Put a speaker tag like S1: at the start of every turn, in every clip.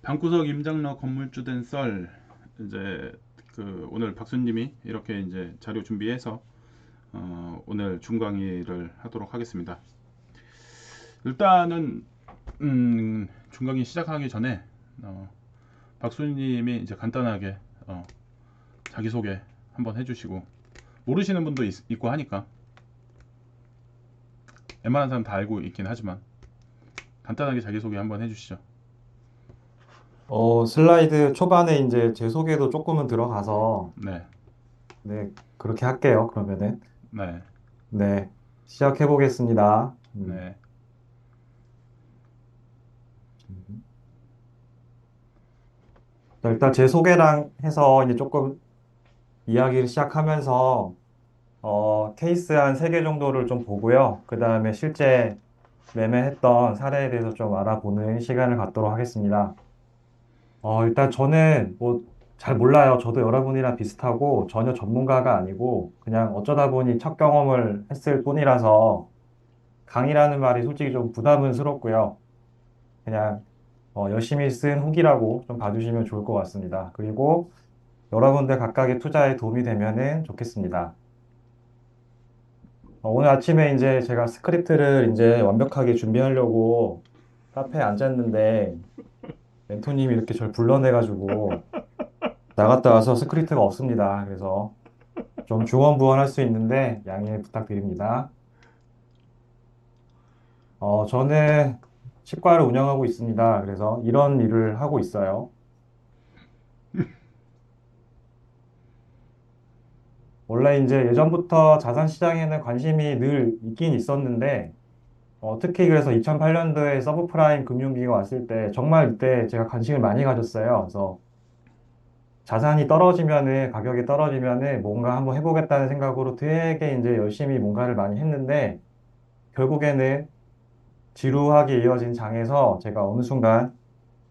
S1: 방구석 임장로 건물주 된 썰. 이제 오늘 박수님이 이렇게 이제 자료 준비해서 오늘 중강의를 하도록 하겠습니다. 일단은 중강의 시작하기 전에 박수님이 이제 간단하게 자기소개 한번 해주시고, 모르시는 분도 있고 하니까 웬만한 사람 다 알고 있긴 하지만 간단하게 자기소개 한번 해주시죠.
S2: 슬라이드 초반에 이제 제 소개도 조금은 들어가서,
S1: 네,
S2: 네, 그렇게 할게요. 그러면은,
S1: 네,
S2: 네, 시작해 보겠습니다.
S1: 네.
S2: 자, 일단 제 소개랑 해서 이제 조금 이야기를 시작하면서, 케이스 한 3개 정도를 좀 보고요. 그 다음에 실제 매매했던 사례에 대해서 좀 알아보는 시간을 갖도록 하겠습니다. 일단 저는 뭐 잘 몰라요. 저도 여러분이랑 비슷하고 전혀 전문가가 아니고 그냥 어쩌다 보니 첫 경험을 했을 뿐이라서 강의라는 말이 솔직히 좀 부담스럽고요. 그냥 열심히 쓴 후기라고 좀 봐주시면 좋을 것 같습니다. 그리고 여러분들 각각의 투자에 도움이 되면은 좋겠습니다. 오늘 아침에 이제 제가 스크립트를 이제 완벽하게 준비하려고 카페에 앉았는데 멘토님이 이렇게 저를 불러내가지고 나갔다 와서 스크립트가 없습니다. 그래서 좀 중원부원할 수 있는데 양해 부탁드립니다. 저는 치과를 운영하고 있습니다. 그래서 이런 일을 하고 있어요. 원래 이제 예전부터 자산 시장에는 관심이 늘 있긴 있었는데, 특히 그래서 2008년도에 서브프라임 금융위기가 왔을 때 정말 이때 제가 관심을 많이 가졌어요. 그래서 자산이 떨어지면은, 가격이 떨어지면은 뭔가 한번 해보겠다는 생각으로 되게 이제 열심히 뭔가를 많이 했는데, 결국에는 지루하게 이어진 장에서 제가 어느 순간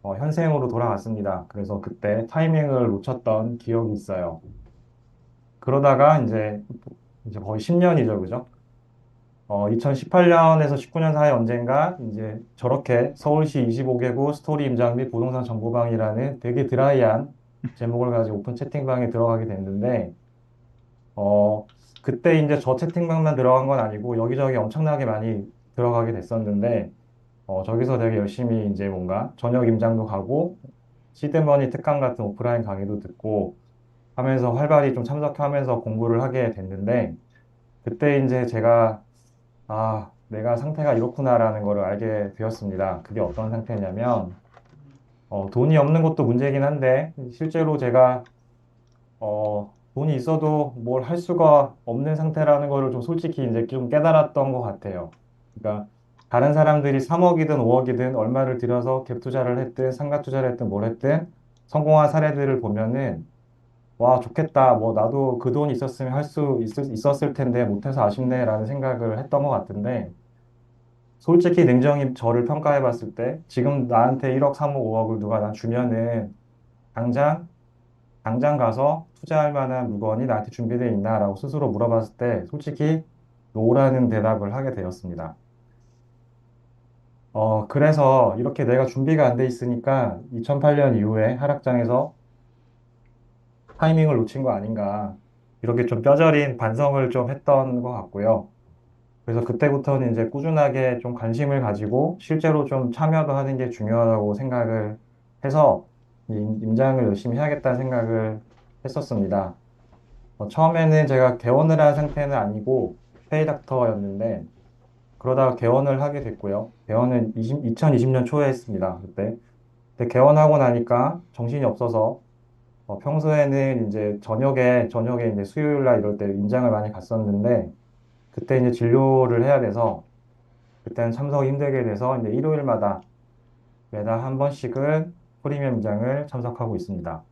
S2: 현생으로 돌아갔습니다. 그래서 그때 타이밍을 놓쳤던 기억이 있어요. 그러다가 이제 거의 10년이죠, 그죠? 2018년에서 19년 사이 언젠가 이제 저렇게 서울시 25개구 스토리 임장 및 부동산 정보방이라는 되게 드라이한 제목을 가지고 오픈 채팅방에 들어가게 됐는데, 어, 그때 이제 저 채팅방만 들어간 건 아니고 여기저기 엄청나게 많이 들어가게 됐었는데, 저기서 되게 열심히 이제 뭔가 저녁 임장도 가고, 시드머니 특강 같은 오프라인 강의도 듣고 하면서 활발히 좀 참석하면서 공부를 하게 됐는데, 그때 이제 제가 내가 상태가 이렇구나라는 거를 알게 되었습니다. 그게 어떤 상태냐면, 돈이 없는 것도 문제긴 한데, 실제로 제가, 돈이 있어도 뭘 할 수가 없는 상태라는 거를 좀 솔직히 이제 좀 깨달았던 것 같아요. 그러니까, 다른 사람들이 3억이든 5억이든 얼마를 들여서 갭 투자를 했든 상가 투자를 했든 뭘 했든 성공한 사례들을 보면은, 와, 좋겠다. 뭐, 나도 그 돈 있었으면 할 수 있었을 텐데 못해서 아쉽네라는 생각을 했던 것 같은데, 솔직히 냉정히 저를 평가해 봤을 때 지금 나한테 1억, 3억, 5억을 누가 나 주면은 당장 당장 가서 투자할 만한 물건이 나한테 준비되어 있나라고 스스로 물어봤을 때 솔직히 노라는 대답을 하게 되었습니다. 그래서 이렇게 내가 준비가 안 돼 있으니까 2008년 이후에 하락장에서 타이밍을 놓친 거 아닌가 이렇게 좀 뼈저린 반성을 좀 했던 것 같고요. 그래서 그때부터는 이제 꾸준하게 좀 관심을 가지고 실제로 좀 참여도 하는 게 중요하다고 생각을 해서 임장을 열심히 해야겠다는 생각을 했었습니다. 처음에는 제가 개원을 한 상태는 아니고 페이 닥터였는데 그러다가 개원을 하게 됐고요. 개원은 2020년 초에 했습니다. 그때. 근데 개원하고 나니까 정신이 없어서 평소에는 이제 저녁에 이제 수요일 날 이럴 때 임장을 많이 갔었는데 그때 이제 진료를 해야 돼서 그때는 참석이 힘들게 돼서 이제 일요일마다 매달 한 번씩은 프리미엄 임장을 참석하고 있습니다.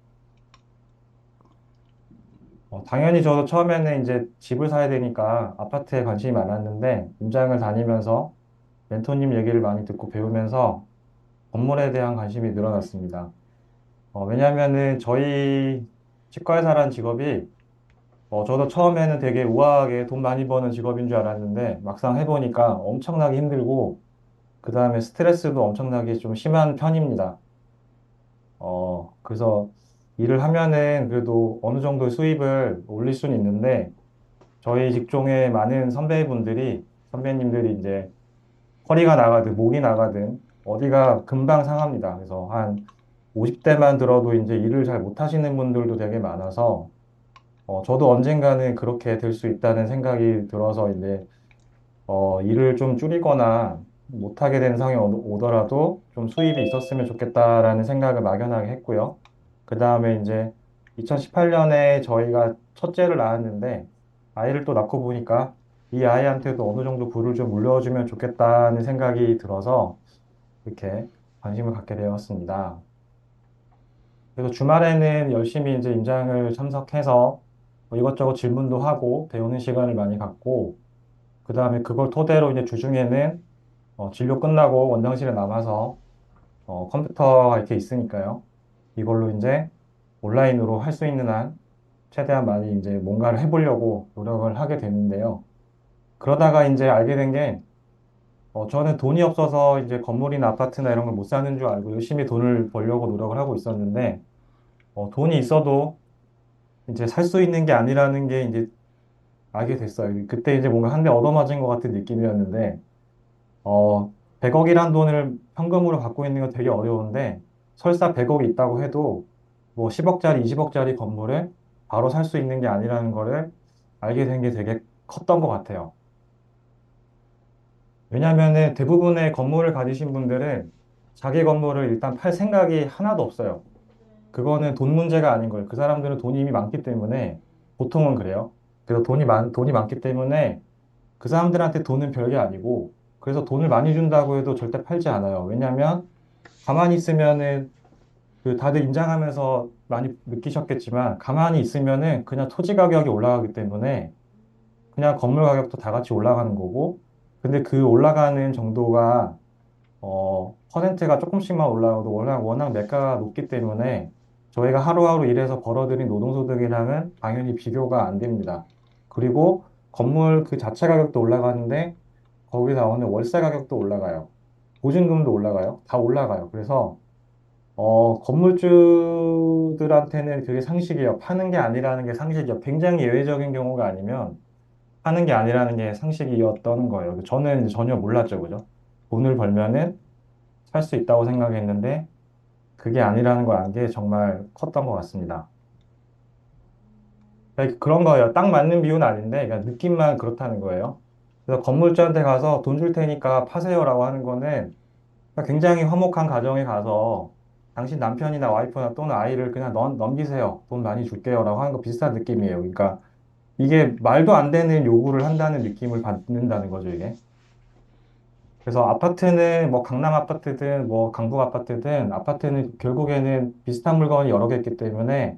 S2: 당연히 저도 처음에는 이제 집을 사야 되니까 아파트에 관심이 많았는데 임장을 다니면서 멘토님 얘기를 많이 듣고 배우면서 건물에 대한 관심이 늘어났습니다. 왜냐하면은 저희 치과의사라는 직업이 저도 처음에는 되게 우아하게 돈 많이 버는 직업인 줄 알았는데 막상 해보니까 엄청나게 힘들고 그 다음에 스트레스도 엄청나게 좀 심한 편입니다. 그래서 일을 하면은 그래도 어느 정도 수입을 올릴 수는 있는데, 저희 직종의 많은 선배님들이 이제 허리가 나가든 목이 나가든 어디가 금방 상합니다. 그래서 한 50대만 들어도 이제 일을 잘 못하시는 분들도 되게 많아서, 저도 언젠가는 그렇게 될 수 있다는 생각이 들어서 이제, 일을 좀 줄이거나 못하게 되는 상황이 오더라도 좀 수입이 있었으면 좋겠다라는 생각을 막연하게 했고요. 그 다음에 이제 2018년에 저희가 첫째를 낳았는데, 아이를 또 낳고 보니까 이 아이한테도 어느 정도 부를 좀 물려주면 좋겠다는 생각이 들어서 이렇게 관심을 갖게 되었습니다. 그래서 주말에는 열심히 이제 임장을 참석해서 뭐 이것저것 질문도 하고 배우는 시간을 많이 갖고, 그 다음에 그걸 토대로 이제 주중에는 진료 끝나고 원장실에 남아서 컴퓨터가 이렇게 있으니까요. 이걸로 이제 온라인으로 할 수 있는 한 최대한 많이 이제 뭔가를 해보려고 노력을 하게 되는데요. 그러다가 이제 알게 된 게, 저는 돈이 없어서 이제 건물이나 아파트나 이런 걸 못 사는 줄 알고 열심히 돈을 벌려고 노력을 하고 있었는데, 돈이 있어도 이제 살 수 있는 게 아니라는 게 이제 알게 됐어요. 그때 이제 뭔가 한 대 얻어맞은 것 같은 느낌이었는데, 100억이란 돈을 현금으로 갖고 있는 건 되게 어려운데, 설사 100억이 있다고 해도 뭐 10억짜리, 20억짜리 건물을 바로 살 수 있는 게 아니라는 거를 알게 된 게 되게 컸던 것 같아요. 왜냐하면은 대부분의 건물을 가지신 분들은 자기 건물을 일단 팔 생각이 하나도 없어요. 그거는 돈 문제가 아닌 거예요. 그 사람들은 돈이 이미 많기 때문에, 보통은 그래요. 그래서 돈이 많기 때문에 그 사람들한테 돈은 별게 아니고, 그래서 돈을 많이 준다고 해도 절대 팔지 않아요. 왜냐하면 가만히 있으면은, 다들 임장하면서 많이 느끼셨겠지만, 가만히 있으면은 그냥 토지 가격이 올라가기 때문에 그냥 건물 가격도 다 같이 올라가는 거고, 근데 그 올라가는 정도가, 퍼센트가 조금씩만 올라가도 워낙 매가가 높기 때문에 저희가 하루하루 일해서 벌어들인 노동소득이랑은 당연히 비교가 안 됩니다. 그리고 건물 그 자체 가격도 올라가는데 거기 나오는 월세 가격도 올라가요. 보증금도 올라가요. 다 올라가요. 그래서 건물주들한테는 그게 상식이에요. 파는 게 아니라는 게 상식이에요. 굉장히 예외적인 경우가 아니면 파는 게 아니라는 게 상식이었던 거예요. 저는 전혀 몰랐죠, 그죠? 돈을 벌면은 살 수 있다고 생각했는데 그게 아니라는 걸 안 게 정말 컸던 것 같습니다. 그런 거예요. 딱 맞는 비유는 아닌데 그냥 느낌만 그렇다는 거예요. 그래서 건물주한테 가서 돈 줄 테니까 파세요라고 하는 거는 굉장히 화목한 가정에 가서 당신 남편이나 와이프나 또는 아이를 그냥 넘기세요. 돈 많이 줄게요라고 하는 거 비슷한 느낌이에요. 그러니까 이게 말도 안 되는 요구를 한다는 느낌을 받는다는 거죠, 이게. 그래서 아파트는 뭐 강남 아파트든 뭐 강북 아파트든 아파트는 결국에는 비슷한 물건이 여러 개 있기 때문에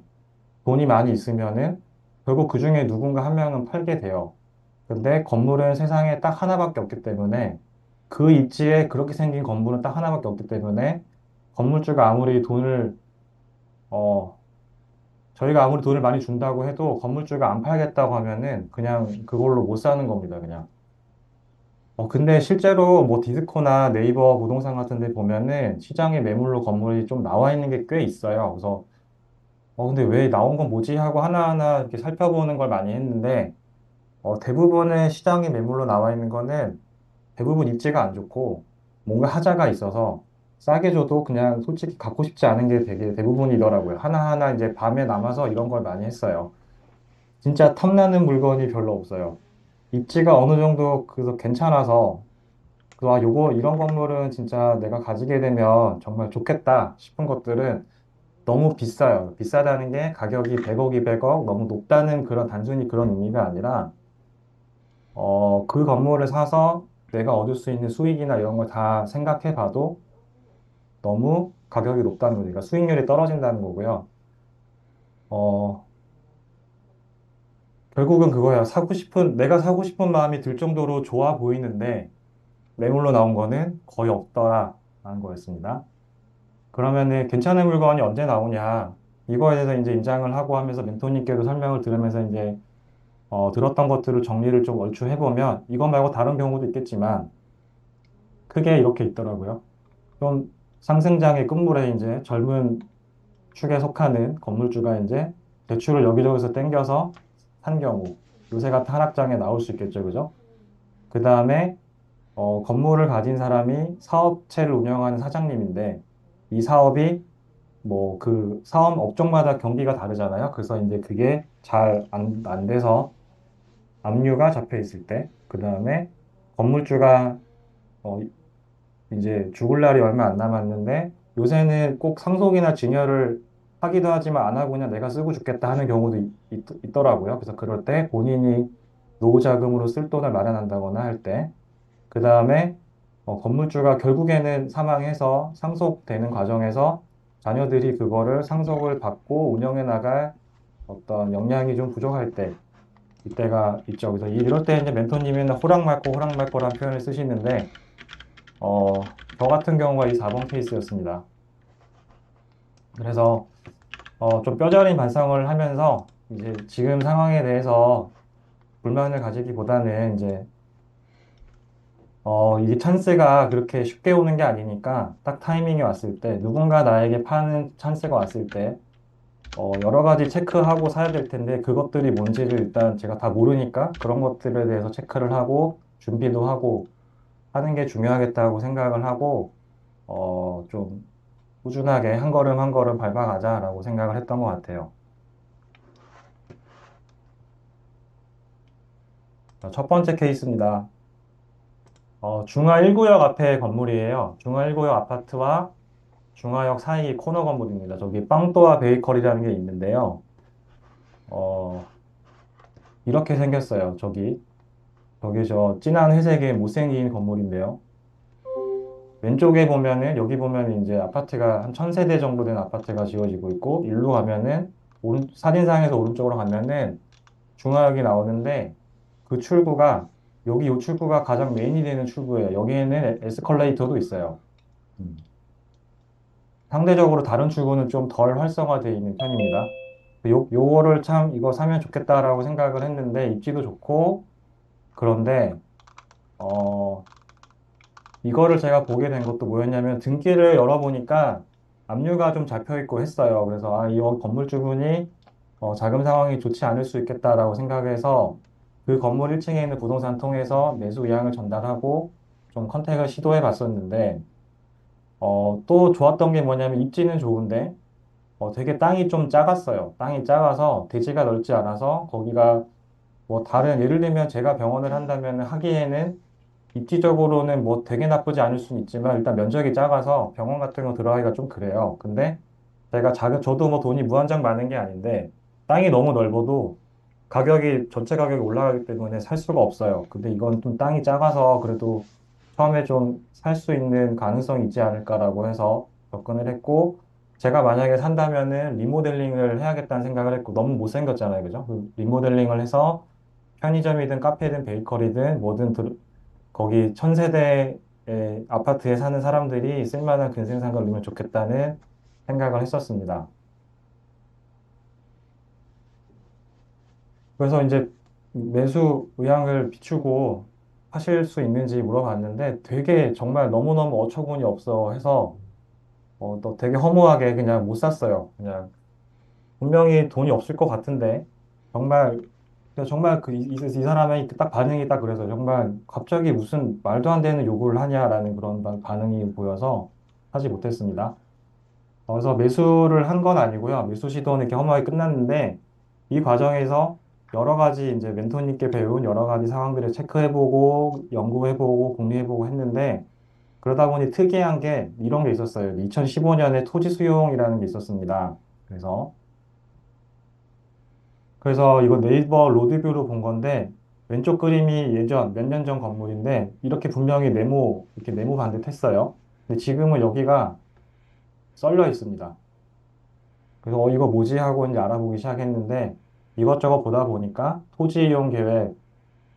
S2: 돈이 많이 있으면은 결국 그 중에 누군가 한 명은 팔게 돼요. 근데 건물은 세상에 딱 하나밖에 없기 때문에, 그 입지에 그렇게 생긴 건물은 딱 하나밖에 없기 때문에 건물주가 아무리 돈을 어 저희가 아무리 돈을 많이 준다고 해도 건물주가 안 팔겠다고 하면은 그냥 그걸로 못 사는 겁니다, 그냥. 근데 실제로 뭐 디스코나 네이버 부동산 같은 데 보면은 시장에 매물로 건물이 좀 나와 있는 게 꽤 있어요. 그래서 근데 왜 나온 건 뭐지 하고 하나하나 이렇게 살펴보는 걸 많이 했는데, 대부분의 시장에 매물로 나와 있는 거는 대부분 입지가 안 좋고 뭔가 하자가 있어서 싸게 줘도 그냥 솔직히 갖고 싶지 않은 게 되게 대부분이더라고요. 하나하나 이제 밤에 남아서 이런 걸 많이 했어요. 진짜 탐나는 물건이 별로 없어요. 입지가 어느 정도 그래서 괜찮아서, 요거 이런 건물은 진짜 내가 가지게 되면 정말 좋겠다 싶은 것들은 너무 비싸요. 비싸다는 게 가격이 100억, 200억 너무 높다는 그런 단순히 그런 의미가 아니라, 그 건물을 사서 내가 얻을 수 있는 수익이나 이런 걸 다 생각해 봐도 너무 가격이 높다는 거죠. 그러니까 수익률이 떨어진다는 거고요. 어, 결국은 그거야. 내가 사고 싶은 마음이 들 정도로 좋아 보이는데 매물로 나온 거는 거의 없더라 라는 거였습니다. 그러면은 괜찮은 물건이 언제 나오냐? 이거에 대해서 이제 임장을 하고 하면서 멘토님께도 설명을 들으면서 이제 들었던 것들을 정리를 좀 얼추 해보면, 이것 말고 다른 경우도 있겠지만 크게 이렇게 있더라고요. 좀 상승장의 끝물에 이제 젊은 축에 속하는 건물주가 이제 대출을 여기저기서 땡겨서 산 경우 요새 같은 하락장에 나올 수 있겠죠, 그죠? 그 다음에 건물을 가진 사람이 사업체를 운영하는 사장님인데 이 사업이 뭐 그 사업 업종마다 경기가 다르잖아요. 그래서 이제 그게 잘 안 돼서 압류가 잡혀 있을 때, 그 다음에 건물주가 어, 이제 죽을 날이 얼마 안 남았는데 요새는 꼭 상속이나 증여를 하기도 하지만 안 하고 그냥 내가 쓰고 죽겠다 하는 경우도 있더라고요. 그래서 그럴 때 본인이 노후 자금으로 쓸 돈을 마련한다거나 할 때, 그 다음에 건물주가 결국에는 사망해서 상속되는 과정에서 자녀들이 그거를 상속을 받고 운영해 나갈 어떤 역량이 좀 부족할 때, 이때가 있죠. 그래서 이럴 때 이제 멘토님은 호랑말코라는 표현을 쓰시는데, 저 같은 경우가 이 4번 케이스였습니다. 그래서 좀 뼈저린 반성을 하면서 이제 지금 상황에 대해서 불만을 가지기보다는 이제 이게 찬스가 그렇게 쉽게 오는 게 아니니까 딱 타이밍이 왔을 때 누군가 나에게 파는 찬스가 왔을 때 여러 가지 체크하고 사야 될 텐데 그것들이 뭔지를 일단 제가 다 모르니까 그런 것들에 대해서 체크를 하고 준비도 하고 하는 게 중요하겠다고 생각을 하고 좀 꾸준하게 한 걸음 한 걸음 밟아가자라고 생각을 했던 것 같아요. 자, 첫 번째 케이스입니다. 중화 1구역 앞에 건물이에요. 중화 1구역 아파트와 중화역 사이 코너 건물입니다. 저기 빵또와 베이커리라는 게 있는데요. 어, 이렇게 생겼어요. 저기 저 진한 회색의 못생긴 건물인데요. 왼쪽에 보면은 여기 보면 이제 아파트가 한 1000세대 정도 된 아파트가 지어지고 있고 일로 가면은 사진상에서 오른쪽으로 가면은 중화역이 나오는데 그 출구가 여기 이 출구가 가장 메인이 되는 출구예요. 여기에는 에스컬레이터도 있어요. 음. 상대적으로 다른 출구는 좀 덜 활성화되어 있는 편입니다. 요거를 참 이거 사면 좋겠다라고 생각을 했는데 입지도 좋고 그런데 어 이거를 제가 보게 된 것도 뭐였냐면 등기를 열어보니까 압류가 좀 잡혀 있고 했어요. 그래서 이 건물주분이 자금 상황이 좋지 않을 수 있겠다라고 생각해서 그 건물 1층에 있는 부동산 통해서 매수 의향을 전달하고 좀 컨택을 시도해 봤었는데 또 좋았던 게 뭐냐면 입지는 좋은데 되게 땅이 좀 작았어요. 땅이 작아서 대지가 넓지 않아서 거기가 뭐 다른 예를 들면 제가 병원을 한다면 하기에는 입지적으로는 뭐 되게 나쁘지 않을 수는 있지만 일단 면적이 작아서 병원 같은 거 들어가기가 좀 그래요. 근데 저도 뭐 돈이 무한정 많은 게 아닌데 땅이 너무 넓어도 전체 가격이 올라가기 때문에 살 수가 없어요. 근데 이건 좀 땅이 작아서 그래도 처음에 좀 살 수 있는 가능성이 있지 않을까라고 해서 접근을 했고 제가 만약에 산다면은 리모델링을 해야겠다는 생각을 했고 너무 못생겼잖아요. 그죠? 그 리모델링을 해서 편의점이든 카페든 베이커리든 거기 1000세대의 아파트에 사는 사람들이 쓸만한 근생상가를 넣으면 좋겠다는 생각을 했었습니다. 그래서 이제 매수 의향을 비추고 하실 수 있는지 물어봤는데 되게 정말 너무너무 어처구니 없어 해서 또 되게 허무하게 그냥 못 샀어요. 그냥 분명히 돈이 없을 것 같은데 정말 정말 이 사람의 딱 반응이 딱 그래서 정말 갑자기 무슨 말도 안 되는 요구를 하냐라는 그런 반응이 보여서 하지 못했습니다. 그래서 매수를 한 건 아니고요. 매수 시도는 이렇게 허무하게 끝났는데 이 과정에서 여러 가지 이제 멘토님께 배운 여러 가지 상황들을 체크해보고 연구해보고 공유해보고 했는데 그러다 보니 특이한 게 이런 게 있었어요. 2015년에 토지 수용이라는 게 있었습니다. 그래서 이거 네이버 로드뷰로 본 건데 왼쪽 그림이 예전 몇 년 전 건물인데 이렇게 분명히 이렇게 네모 반듯했어요. 근데 지금은 여기가 썰려 있습니다. 그래서 이거 뭐지 하고 이제 알아보기 시작했는데 이것저것 보다 보니까 토지 이용 계획,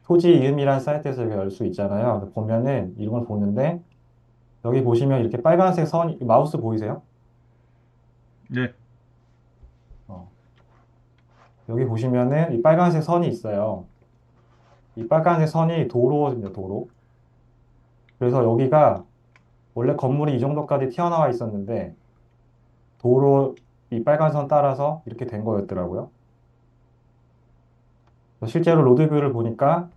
S2: 토지 이음이라는 사이트에서 이렇게 열 수 있잖아요. 그래서 보면은 이런 걸 보는데 여기 보시면 이렇게 빨간색 마우스 보이세요?
S1: 네.
S2: 어, 여기 보시면은 이 빨간색 선이 있어요. 이 빨간색 선이 도로입니다, 도로. 그래서 여기가 원래 건물이 이 정도까지 튀어나와 있었는데 도로 이 빨간 선 따라서 이렇게 된 거였더라고요. 실제로 로드뷰를 보니까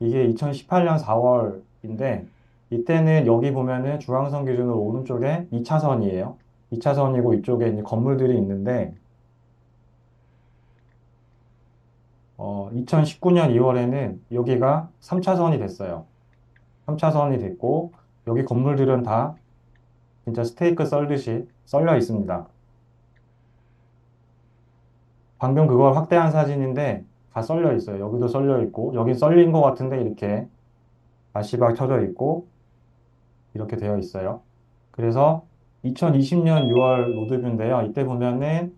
S2: 이게 2018년 4월인데 이때는 여기 보면은 중앙선 기준으로 오른쪽에 2차선이에요. 2차선이고 이쪽에 이제 건물들이 있는데 2019년 2월에는 여기가 3차선이 됐어요. 3차선이 됐고 여기 건물들은 다 진짜 스테이크 썰듯이 썰려 있습니다. 방금 그걸 확대한 사진인데 다 썰려 있어요. 여기도 썰려 있고 여기 썰린 것 같은데 이렇게 가시박 쳐져 있고 이렇게 되어 있어요. 그래서 2020년 6월 로드뷰인데요. 이때 보면은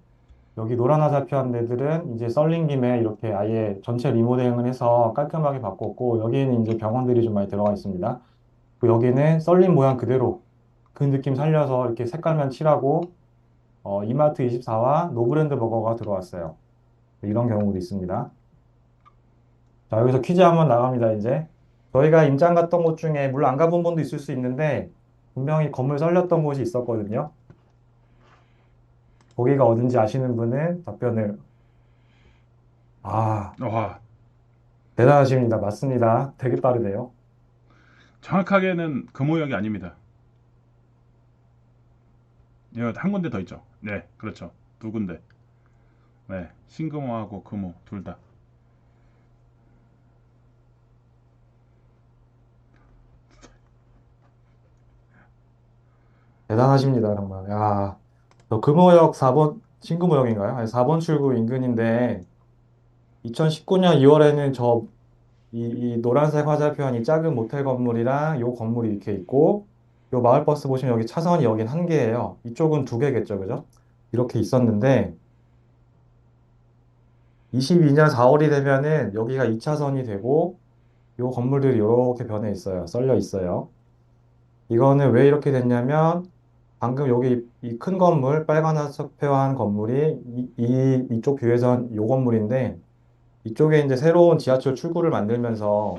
S2: 여기 노란 화살표한 데들은 이제 썰린 김에 이렇게 아예 전체 리모델링을 해서 깔끔하게 바꿨고 여기에는 이제 병원들이 좀 많이 들어가 있습니다. 그리고 여기는 썰린 모양 그대로 그 느낌 살려서 이렇게 색깔만 칠하고 이마트 24와 노브랜드 버거가 들어왔어요. 이런 경우도 있습니다. 자, 여기서 퀴즈 한번 나갑니다, 이제. 저희가 임장 갔던 곳 중에, 물론 안 가본 분도 있을 수 있는데, 분명히 건물 썰렸던 곳이 있었거든요. 거기가 어딘지 아시는 분은 답변을, 아,
S1: 와,
S2: 대단하십니다. 맞습니다. 되게 빠르네요.
S1: 정확하게는 금호역이 아닙니다. 이거 한 군데 더 있죠. 네, 그렇죠. 두 군데. 네, 신금호하고 금호 둘 다.
S2: 대단하십니다, 정말. 야, 저 금호역 4번, 신금호역인가요? 아니, 4번 출구 인근인데, 2019년 2월에는 이 노란색 화살표한 이 작은 모텔 건물이랑 요 건물이 이렇게 있고, 요 마을버스 보시면 여기 차선이 여긴 한 개예요. 이쪽은 두 개겠죠, 그죠? 이렇게 있었는데, 22년 4월이 되면은 여기가 2차선이 되고, 요 건물들이 이렇게 변해 있어요. 썰려 있어요. 이거는 왜 이렇게 됐냐면, 방금 여기 이 큰 건물, 빨간 화살표한 건물이 이쪽 뷰에선 요 건물인데, 이쪽에 이제 새로운 지하철 출구를 만들면서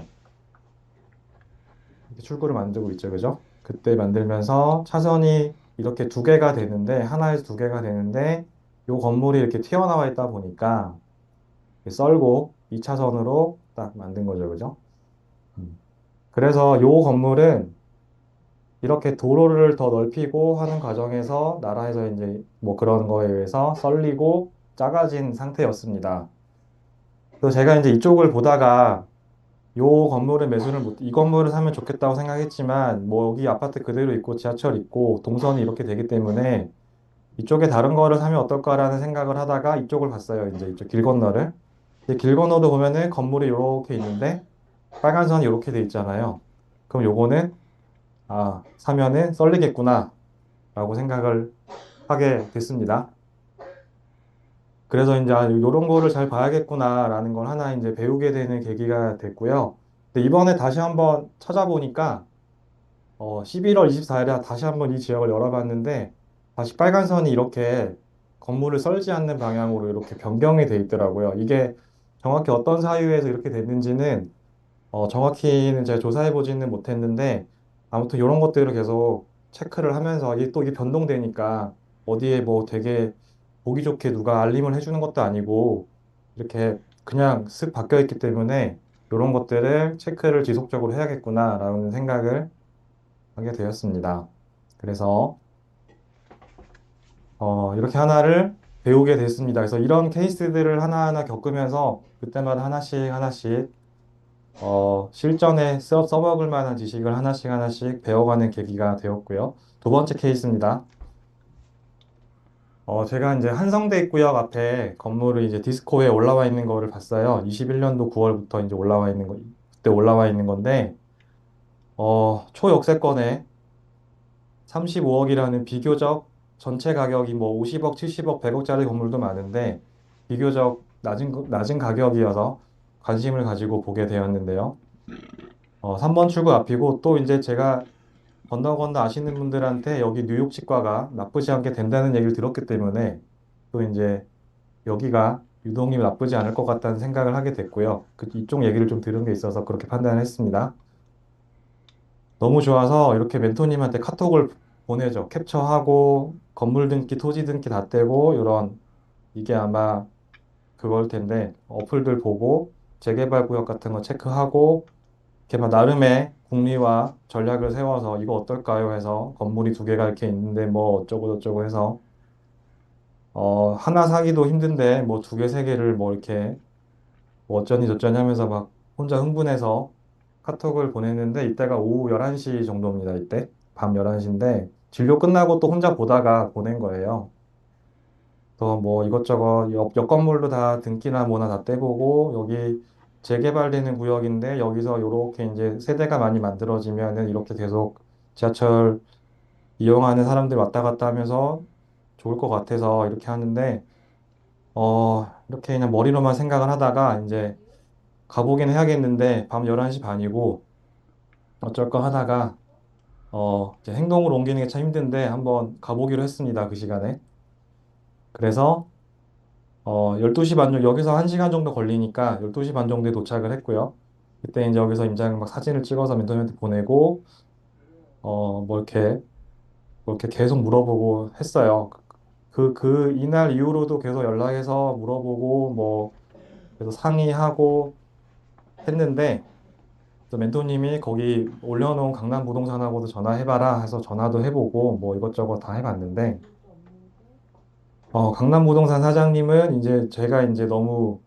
S2: 이렇게 출구를 만들고 있죠. 그죠? 그때 만들면서 차선이 이렇게 두 개가 되는데, 하나에서 두 개가 되는데, 요 건물이 이렇게 튀어나와 있다 보니까 이렇게 썰고 2차선으로 딱 만든 거죠. 그죠? 음. 그래서 요 건물은 이렇게 도로를 더 넓히고 하는 과정에서 나라에서 이제 뭐 그런 거에 의해서 썰리고 작아진 상태였습니다. 그래서 제가 이제 이쪽을 보다가 요 건물은 매수를 못, 이 건물을 사면 좋겠다고 생각했지만, 뭐 여기 아파트 그대로 있고 지하철 있고 동선이 이렇게 되기 때문에 이쪽에 다른 거를 사면 어떨까라는 생각을 하다가 이쪽을 봤어요. 이제 이쪽 길 건너를. 이제 길 건너도 보면은 건물이 이렇게 있는데 빨간 선이 이렇게 돼 있잖아요. 그럼 요거는, 아, 사면은 썰리겠구나 라고 생각을 하게 됐습니다. 그래서 이제 아, 요런 거를 잘 봐야겠구나라는 걸 하나 이제 배우게 되는 계기가 됐고요. 근데 이번에 다시 한번 찾아보니까 11월 24일에 다시 한번 이 지역을 열어봤는데 다시 빨간 선이 이렇게 건물을 썰지 않는 방향으로 이렇게 변경이 돼 있더라고요. 이게 정확히 어떤 사유에서 이렇게 됐는지는 정확히는 제가 조사해보지는 못했는데 아무튼 이런 것들을 계속 체크를 하면서 이게 또 이게 변동되니까 어디에 뭐 되게 보기 좋게 누가 알림을 해주는 것도 아니고 이렇게 그냥 쓱 바뀌어 있기 때문에 이런 것들을 체크를 지속적으로 해야겠구나라는 생각을 하게 되었습니다. 그래서 이렇게 하나를 배우게 됐습니다. 그래서 이런 케이스들을 하나하나 겪으면서 그때마다 하나씩 하나씩 실전에 써먹을 만한 지식을 하나씩 하나씩 배워가는 계기가 되었고요. 두 번째 케이스입니다. 제가 이제 한성대 입구역 앞에 건물을 이제 디스코에 올라와 있는 거를 봤어요. 21년도 9월부터 이제 올라와 있는 거, 그때 올라와 있는 건데, 초역세권에 35억이라는 비교적 전체 가격이 뭐 50억, 70억, 100억짜리 건물도 많은데 비교적 낮은 가격이어서 관심을 가지고 보게 되었는데요. 3번 출구 앞이고 또 이제 제가 건너 건너 아시는 분들한테 여기 뉴욕 치과가 나쁘지 않게 된다는 얘기를 들었기 때문에 또 이제 여기가 유동이 나쁘지 않을 것 같다는 생각을 하게 됐고요. 이쪽 얘기를 좀 들은 게 있어서 그렇게 판단을 했습니다. 너무 좋아서 이렇게 멘토님한테 카톡을 보내죠. 캡처하고 건물 등기, 토지 등기 다 떼고 이런 이게 아마 그걸 텐데 어플들 보고 재개발 구역 같은 거 체크하고 이렇게 막 나름의 궁리와 전략을 세워서 이거 어떨까요 해서 건물이 두 개가 이렇게 있는데 뭐 어쩌고 저쩌고 해서 하나 사기도 힘든데 뭐 두 개, 세 개를 뭐 이렇게 뭐 어쩌니 저쩌니 하면서 막 혼자 흥분해서 카톡을 보냈는데 이때가 오후 11시 정도입니다. 이때 밤 11시인데 진료 끝나고 또 혼자 보다가 보낸 거예요. 또 뭐 이것저것 옆 건물도 다 등기나 뭐나 다 떼보고 여기 재개발되는 구역인데 여기서 요렇게 이제 세대가 많이 만들어지면은 이렇게 계속 지하철 이용하는 사람들 왔다 갔다 하면서 좋을 것 같아서 이렇게 하는데 이렇게 그냥 머리로만 생각을 하다가 이제 가보긴 해야겠는데 밤 11시 반이고 어쩔까 하다가 이제 행동으로 옮기는 게 참 힘든데 한번 가보기로 했습니다. 그 시간에. 그래서 12시 반 정도, 여기서 1시간 정도 걸리니까 12시 반 정도에 도착을 했고요. 그때 이제 여기서 임장 막 사진을 찍어서 멘토한테 보내고, 뭐 이렇게 계속 물어보고 했어요. 이날 이후로도 계속 연락해서 물어보고, 뭐, 그래서 상의하고 했는데, 또 멘토님이 거기 올려놓은 강남 부동산하고도 전화해봐라 해서 전화도 해보고, 뭐 이것저것 다 해봤는데, 강남 부동산 사장님은 이제 제가 이제 너무,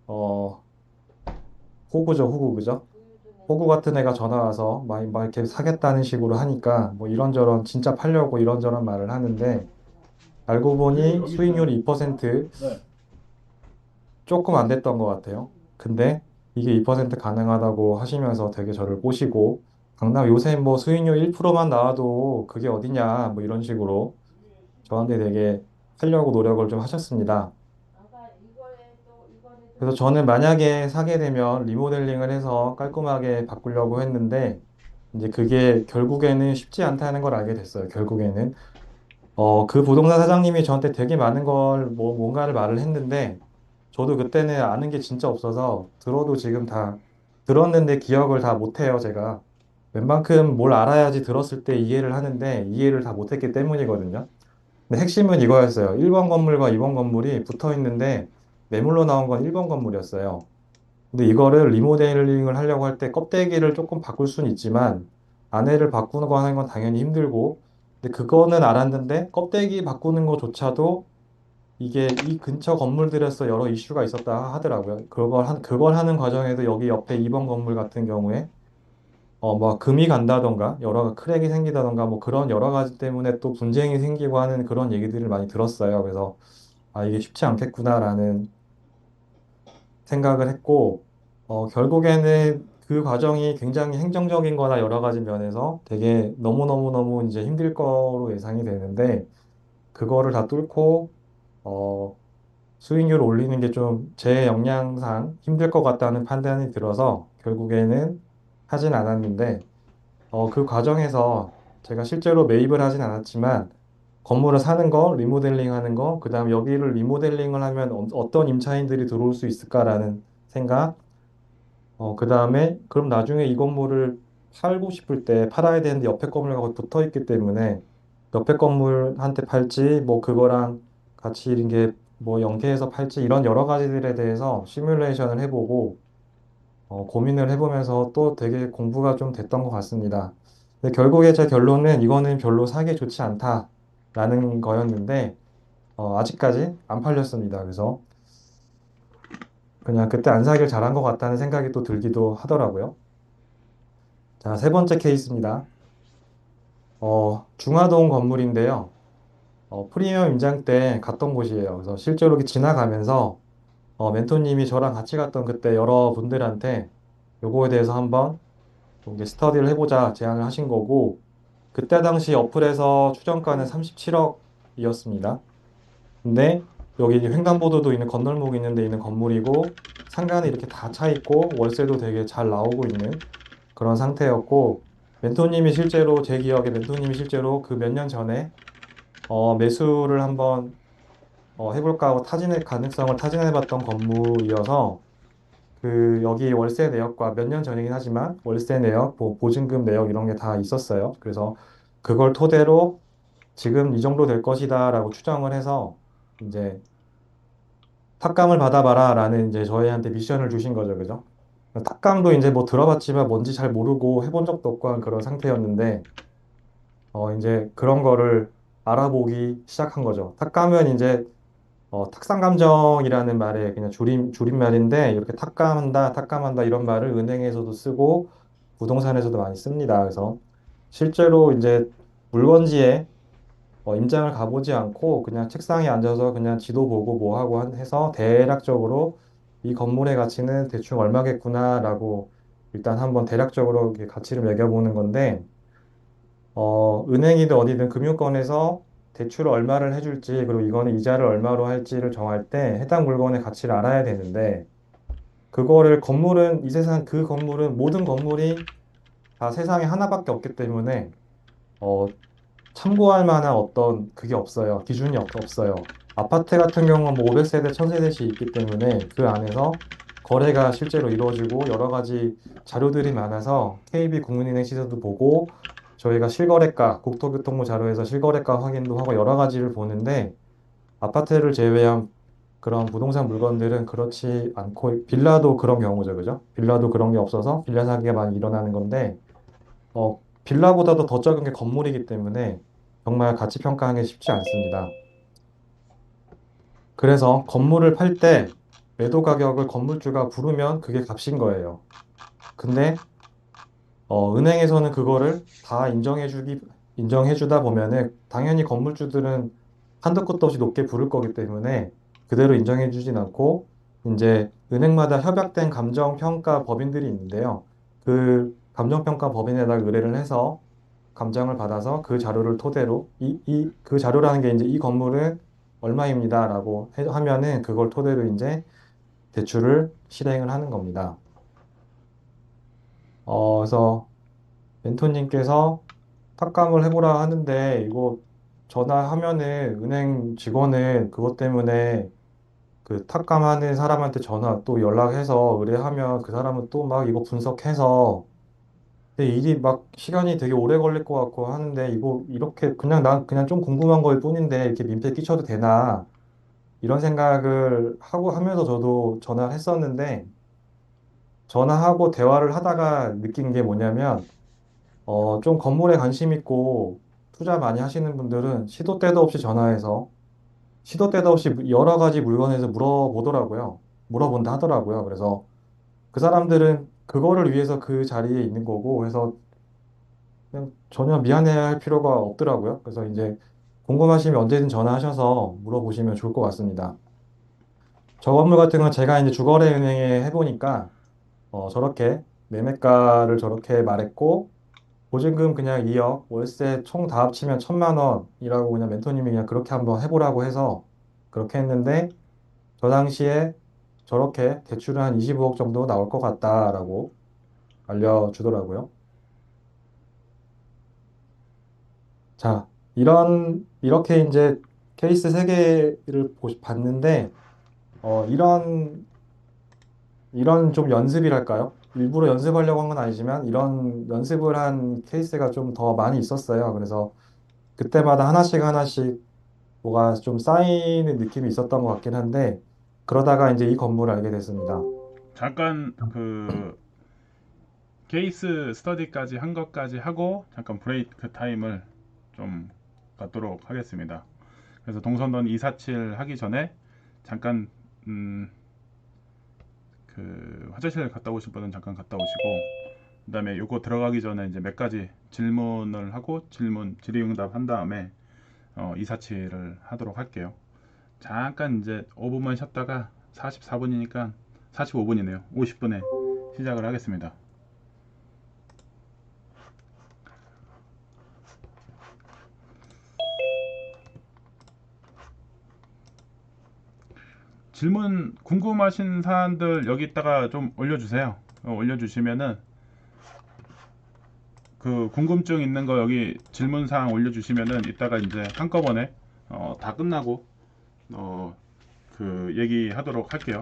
S2: 어, 호구죠, 호구, 그죠? 호구 같은 애가 전화 와서 막 이렇게 사겠다는 식으로 하니까 뭐 이런저런 진짜 팔려고 이런저런 말을 하는데 알고 보니 수익률이 2% 조금 안 됐던 것 같아요. 근데 이게 2% 가능하다고 하시면서 되게 저를 꼬시고 강남 요새 뭐 수익률 1%만 나와도 그게 어디냐 뭐 이런 식으로 저한테 되게 하려고 노력을 좀 하셨습니다. 그래서 저는 만약에 사게 되면 리모델링을 해서 깔끔하게 바꾸려고 했는데 이제 그게 결국에는 쉽지 않다는 걸 알게 됐어요. 결국에는. 그 부동산 사장님이 저한테 되게 많은 걸, 뭐, 뭔가를 말을 했는데, 저도 그때는 아는 게 진짜 없어서, 들어도 지금 다, 들었는데 기억을 다 못해요, 제가. 웬만큼 뭘 알아야지 들었을 때 이해를 하는데, 이해를 다 못했기 때문이거든요. 근데 핵심은 이거였어요. 1번 건물과 2번 건물이 붙어 있는데, 매물로 나온 건 1번 건물이었어요. 근데 이거를 리모델링을 하려고 할 때 껍데기를 조금 바꿀 수는 있지만 안에를 바꾸는 거 하는 건 당연히 힘들고 근데 그거는 알았는데 껍데기 바꾸는 거조차도 이게 이 근처 건물들에서 여러 이슈가 있었다 하더라고요. 그걸 하는 과정에도 여기 옆에 2번 건물 같은 경우에 뭐 금이 간다던가 여러 크랙이 생기다던가 뭐 그런 여러 가지 때문에 또 분쟁이 생기고 하는 그런 얘기들을 많이 들었어요. 그래서 아 이게 쉽지 않겠구나라는 생각을 했고, 결국에는 그 과정이 굉장히 행정적인 거나 여러 가지 면에서 되게 너무너무너무 이제 힘들 거로 예상이 되는데, 그거를 다 뚫고, 어, 수익률을 올리는 게 좀 제 역량상 힘들 것 같다는 판단이 들어서 결국에는 하진 않았는데, 그 과정에서 제가 실제로 매입을 하진 않았지만, 건물을 사는 거, 리모델링 하는 거, 그 다음 여기를 리모델링을 하면 어떤 임차인들이 들어올 수 있을까라는 생각, 그 다음에 그럼 나중에 이 건물을 팔고 싶을 때 팔아야 되는데 옆에 건물하고 붙어 있기 때문에 옆에 건물한테 팔지, 뭐 그거랑 같이 이런 게 뭐 연계해서 팔지, 이런 여러 가지들에 대해서 시뮬레이션을 해보고 고민을 해보면서 또 되게 공부가 좀 됐던 것 같습니다. 근데 결국에 제 결론은 이거는 별로 사기 좋지 않다라는 거였는데, 아직까지 안 팔렸습니다. 그래서 그냥 그때 안 사길 잘한 것 같다는 생각이 또 들기도 하더라고요. 자, 세 번째 케이스입니다. 중화동 건물인데요. 프리미엄 임장 때 갔던 곳이에요. 그래서 실제로 이렇게 지나가면서 멘토님이 저랑 같이 갔던 그때 여러분들한테 요거에 대해서 한번 이제 스터디를 해보자 제안을 하신 거고, 그때 당시 어플에서 추정가는 37억이었습니다. 근데 여기 이제 횡단보도도 있는 건널목 있는 데 있는 건물이고 상가는 이렇게 다 차 있고 월세도 되게 잘 나오고 있는 그런 상태였고 제 기억에 멘토님이 실제로 그 몇 년 전에 매수를 한번 해볼까 하고 가능성을 타진해봤던 건물이어서 그 여기 월세 내역과 몇 년 전이긴 하지만 월세 내역, 뭐 보증금 내역 이런 게 다 있었어요. 그래서 그걸 토대로 지금 이 정도 될 것이다라고 추정을 해서 이제 탁감을 받아봐라라는 이제 저희한테 미션을 주신 거죠, 그죠? 탁감도 이제 뭐 들어봤지만 뭔지 잘 모르고 해본 적도 없고 한 그런 상태였는데 이제 그런 거를 알아보기 시작한 거죠. 탁감은 이제 탁상감정이라는 말의 그냥 줄임말인데 이렇게 탁감한다, 탁감한다 이런 말을 은행에서도 쓰고 부동산에서도 많이 씁니다. 그래서 실제로 이제 물건지에 임장을 가보지 않고 그냥 책상에 앉아서 그냥 지도 보고 뭐 하고 해서 대략적으로 이 건물의 가치는 대충 얼마겠구나라고 일단 한번 대략적으로 이렇게 가치를 매겨보는 건데 은행이든 어디든 금융권에서 대출을 얼마를 해줄지, 그리고 이거는 이자를 얼마로 할지를 정할 때 해당 물건의 가치를 알아야 되는데, 그거를 이 세상 그 건물은 모든 건물이 다 세상에 하나밖에 없기 때문에, 어, 참고할 만한 어떤 그게 없어요. 기준이 없어요. 아파트 같은 경우는 뭐 500세대, 1000세대씩 있기 때문에 그 안에서 거래가 실제로 이루어지고 여러 가지 자료들이 많아서 KB 국민은행 시세도 보고 저희가 실거래가, 국토교통부 자료에서 실거래가 확인도 하고 여러 가지를 보는데 아파트를 제외한 그런 부동산 물건들은 그렇지 않고 빌라도 그런 경우죠, 그죠? 빌라도 그런 게 없어서 빌라 사기가 많이 일어나는 건데 빌라보다도 더 적은 게 건물이기 때문에 정말 가치 평가하기 쉽지 않습니다. 그래서 건물을 팔 때 매도 가격을 건물주가 부르면 그게 값인 거예요. 근데 은행에서는 그거를 다 인정해주다 보면은 당연히 건물주들은 한도 끝도 없이 높게 부를 거기 때문에 그대로 인정해주진 않고 이제 은행마다 협약된 감정평가 법인들이 있는데요. 그 감정평가 법인에다가 의뢰를 해서 감정을 받아서 그 자료를 토대로 그 자료라는 게 이제 이 건물은 얼마입니다라고 하면은 그걸 토대로 이제 대출을 실행을 하는 겁니다. 그래서 멘토님께서 탁감을 해보라 하는데 이거 전화하면은 은행 직원은 그것 때문에 그 탁감하는 사람한테 전화 또 연락해서 의뢰하면 그 사람은 또 막 이거 분석해서 근데 일이 막 시간이 되게 오래 걸릴 것 같고 하는데 이거 이렇게 그냥 난 그냥 좀 궁금한 거일 뿐인데 이렇게 민폐 끼쳐도 되나 이런 생각을 하고 하면서 저도 전화를 했었는데 전화하고 대화를 하다가 느낀 게 뭐냐면 좀 건물에 관심 있고 투자 많이 하시는 분들은 시도 때도 없이 전화해서 시도 때도 없이 여러 가지 물건에서 물어보더라고요. 물어본다 하더라고요. 그래서 그 사람들은 그거를 위해서 그 자리에 있는 거고, 그래서 그냥 전혀 미안해야 할 필요가 없더라고요. 그래서 이제 궁금하시면 언제든 전화하셔서 물어보시면 좋을 것 같습니다. 저 건물 같은 건 제가 이제 주거래은행에 해보니까, 저렇게 매매가를 저렇게 말했고, 보증금 그냥 2억, 월세 총 다 합치면 1000만 원이라고 그냥 멘토님이 그냥 그렇게 한번 해보라고 해서 그렇게 했는데 저 당시에 저렇게 대출은 한 25억 정도 나올 것 같다라고 알려주더라고요. 자, 이렇게 이제 케이스 세 개를 봤는데, 이런 좀 연습이랄까요? 일부러 연습하려고 한 건 아니지만, 이런 연습을 한 케이스가 좀 더 많이 있었어요. 그래서 그때마다 하나씩 하나씩 뭐가 좀 쌓이는 느낌이 있었던 것 같긴 한데, 그러다가 이제 이 건물을 알게 됐습니다.
S1: 잠깐 그 케이스 스터디까지 한 것까지 하고 잠깐 브레이크 타임을 좀 갖도록 하겠습니다. 그래서 동선돈 247 하기 전에 잠깐 화장실 갔다 오실 분은 잠깐 갔다 오시고 그다음에 요거 들어가기 전에 이제 몇 가지 질문을 하고 질의응답 한 다음에 247을 하도록 할게요. 잠깐 이제 5분만 쉬었다가 44분이니까 45분이네요. 50분에 시작을 하겠습니다. 질문 궁금하신 사안들 여기다가 좀 올려주세요. 올려주시면은 그 궁금증 있는 거 여기 질문 사항 올려주시면은 이따가 이제 한꺼번에 다 끝나고 그 얘기하도록 할게요.